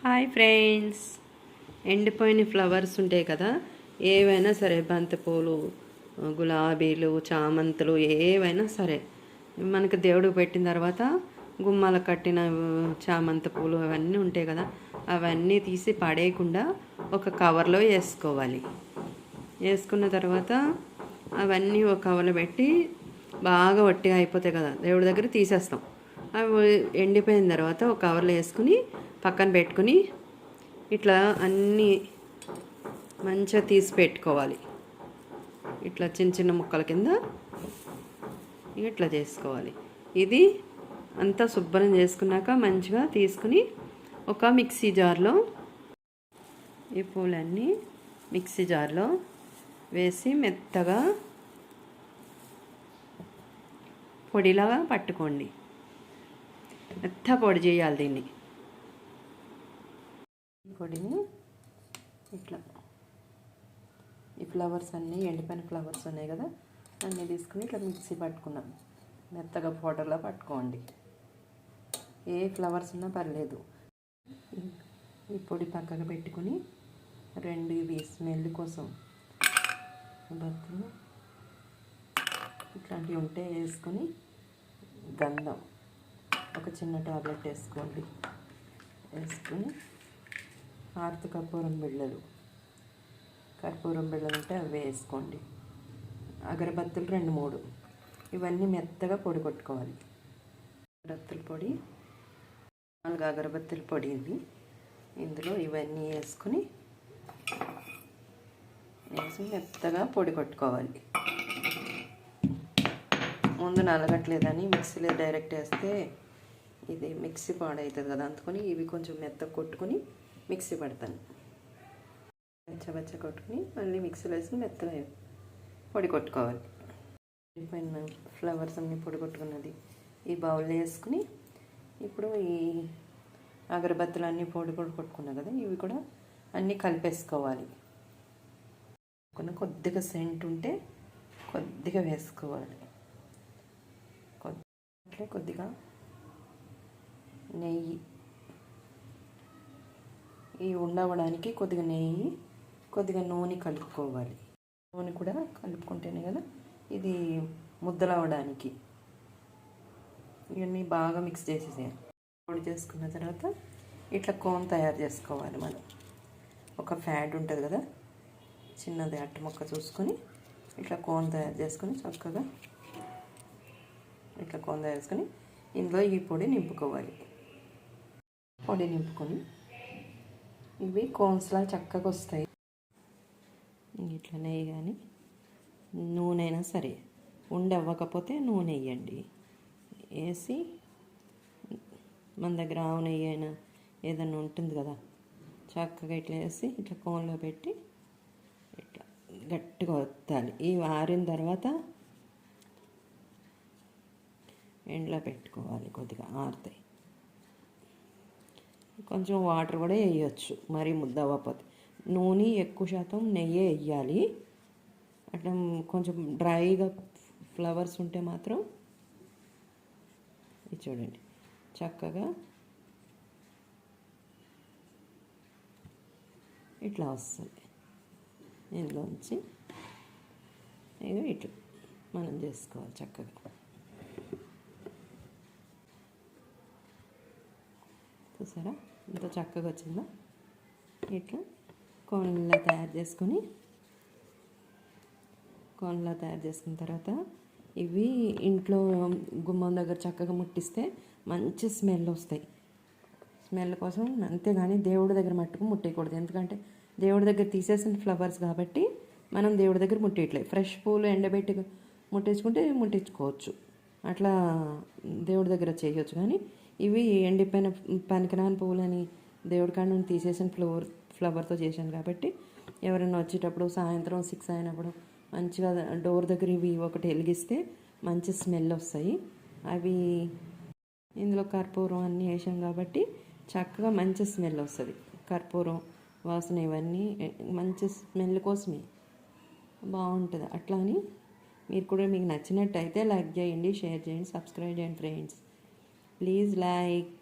Hi friends, ఎండిపోయిన flowers ఉంటాయి కదా, ఏవైనా సరే, బంతిపూలు, గులాబీలు, చామంతులు, ఏవైనా సరే మనకు దేవుడు పెట్టిన తర్వాత గుమ్మాల కట్టిన చామంతి పూలు అవన్నీ ఉంటాయి కదా, అవన్నీ తీసి పడేయకుండా ఒక కవర్లో వేసుకోవాలి. వేసుకున్న తర్వాత అవన్నీ ఒక కవర్లో పెట్టి బాగా వట్టిగా అయిపోతాయి కదా, దేవుడి దగ్గర తీసేస్తాం. అవి ఎండిపోయిన తర్వాత ఒక కవర్లో వేసుకుని పక్కన పెట్టుకుని ఇట్లా అన్నీ మంచిగా తీసి పెట్టుకోవాలి. ఇట్లా చిన్న చిన్న ముక్కల కింద ఇట్లా చేసుకోవాలి. ఇది అంతా శుభ్రం చేసుకున్నాక మంచిగా తీసుకుని ఒక మిక్సీ జార్లో ఈ పూలన్నీ మిక్సీ జార్లో వేసి మెత్తగా పొడిలాగా పట్టుకోండి. మెత్త పొడి చేయాలి దీన్ని. పొడిని ఇట్లా ఈ ఫ్లవర్స్ అన్నీ ఎండిపోయిన ఫ్లవర్స్ ఉన్నాయి కదా, అన్నీ తీసుకుని ఇట్లా మిక్సీ పట్టుకున్నాం. మెత్తగా పౌడర్లో పట్టుకోండి. ఏ ఫ్లవర్స్ ఉన్నా పర్లేదు. ఈ పొడి పక్కగా పెట్టుకుని ఇవి స్మెల్ కోసం బతులు ఇట్లాంటివి ఉంటే వేసుకొని గంధం ఒక చిన్న టాబ్లెట్ వేసుకోండి. వేసుకొని కర్పూరం బిళ్ళలు ఉంటే అవి వేసుకోండి. అగరబత్తులు 2-3 ఇవన్నీ మెత్తగా పొడి కొట్టుకోవాలి. అగరబత్తుల పొడి 4 అగరబత్తుల పొడి ఇది. ఇందులో ఇవన్నీ వేసి మెత్తగా పొడి కొట్టుకోవాలి. ముందు నలగట్లేదని మిక్సీలో డైరెక్ట్ వేస్తే ఇది మిక్సీ పాడవుతుంది కదా, అందుకని ఇవి కొంచెం మెత్తగా కొట్టుకుని మిక్సీ పడతాను. బచ్చ కొట్టుకుని మళ్ళీ మిక్సీలో వేసి మెత్తగా పొడి కొట్టుకోవాలి. పైన ఫ్లవర్స్ అన్నీ పొడి కొట్టుకున్నది ఈ బౌల్లో వేసుకుని ఇప్పుడు ఈ అగరబత్తులు అన్నీ పొడి కొట్టుకున్నాయి కదా, ఇవి కూడా అన్నీ కలిపేసుకోవాలి. కొద్దిగా సెంట్ ఉంటే కొద్దిగా వేసుకోవాలి. కొద్దిగా నెయ్యి, ఈ ఉండవడానికి కొద్దిగా నెయ్యి, కొద్దిగా నూనె కలుపుకోవాలి. నూనె కూడా కలుపుకుంటేనే కదా ఇది ముద్దలవడానికి. ఇవన్నీ బాగా మిక్స్ చేసేసేయాలి. పొడి చేసుకున్న తర్వాత ఇట్లా కోన్ తయారు చేసుకోవాలి. మనం ఒక ఫ్యాడ్ ఉంటుంది కదా, చిన్నది అట్ట మొక్క చూసుకొని ఇట్లా కోన్ తయారు చేసుకొని చక్కగా ఇట్లా కోన్ తయారు చేసుకొని ఇందులో ఈ పొడి నింపుకోవాలి. పొడి నింపుకొని ఇవి కోన్స్లా చక్కగా వస్తాయి. ఇట్లా నెయ్యి కానీ నూనె అయినా సరే, ఉండవ్వకపోతే నూనె వేయండి. వేసి మన దగ్గర ఆవు నెయ్యి అయినా ఏదైనా ఉంటుంది కదా, చక్కగా ఇట్లా వేసి ఇట్లా కోన్లో పెట్టి ఇట్లా గట్టిగా వత్తాలి. ఇవి ఆరిన తర్వాత ఎండలో పెట్టుకోవాలి. కొద్దిగా ఆరుతాయి. కొంచెం వాటర్ కూడా వేయచ్చు, మరీ ముద్ద అవ్వకపోతే. నూనె ఎక్కువ శాతం నెయ్యి వేయాలి. అట్లా కొంచెం డ్రైగా ఫ్లవర్స్ ఉంటే మాత్రం ఇది చూడండి చక్కగా ఇట్లా వస్తుంది. ఇందులోంచి ఇట్లా మనం చేసుకోవాలి చక్కగా. చూసారా ఇంత చక్కగా వచ్చిందో. ఇట్లా కోన్లా తయారు చేసుకున్న తర్వాత ఇవి ఇంట్లో గుమ్మం దగ్గర చక్కగా ముట్టిస్తే మంచి స్మెల్ వస్తాయి. స్మెల్ కోసం అంతేగాని దేవుడి దగ్గర మట్టుకు ముట్టేయకూడదు. ఎందుకంటే దేవుడి దగ్గర తీసేసిన ఫ్లవర్స్ కాబట్టి మనం దేవుడి దగ్గర ముట్టేయట్లేదు. ఫ్రెష్ పూలు ఎండబెట్టి ముట్టించుకుంటే ముట్టించుకోవచ్చు, అట్లా దేవుడి దగ్గర చేయొచ్చు. కానీ ఇవి ఎండిపోయిన పనికిరాని పువ్వులని దేవుడి కాడ నుండి తీసేసిన ఫ్లవర్తో చేశాను కాబట్టి ఎవరైనా వచ్చేటప్పుడు సాయంత్రం 6 అయినప్పుడు మంచిగా డోర్ దగ్గర ఇవి ఒకటి వెలిగిస్తే మంచి స్మెల్ వస్తాయి. అవి ఇందులో కర్పూరం అన్నీ వేసాం కాబట్టి చక్కగా మంచి స్మెల్ వస్తుంది. కర్పూరం వాసన ఇవన్నీ మంచి స్మెల్ కోసమే బాగుంటుంది. అట్లా అని మీరు కూడా మీకు నచ్చినట్టయితే లైక్ చేయండి, షేర్ చేయండి, సబ్స్క్రైబ్ చేయండి ఫ్రెండ్స్. Please like.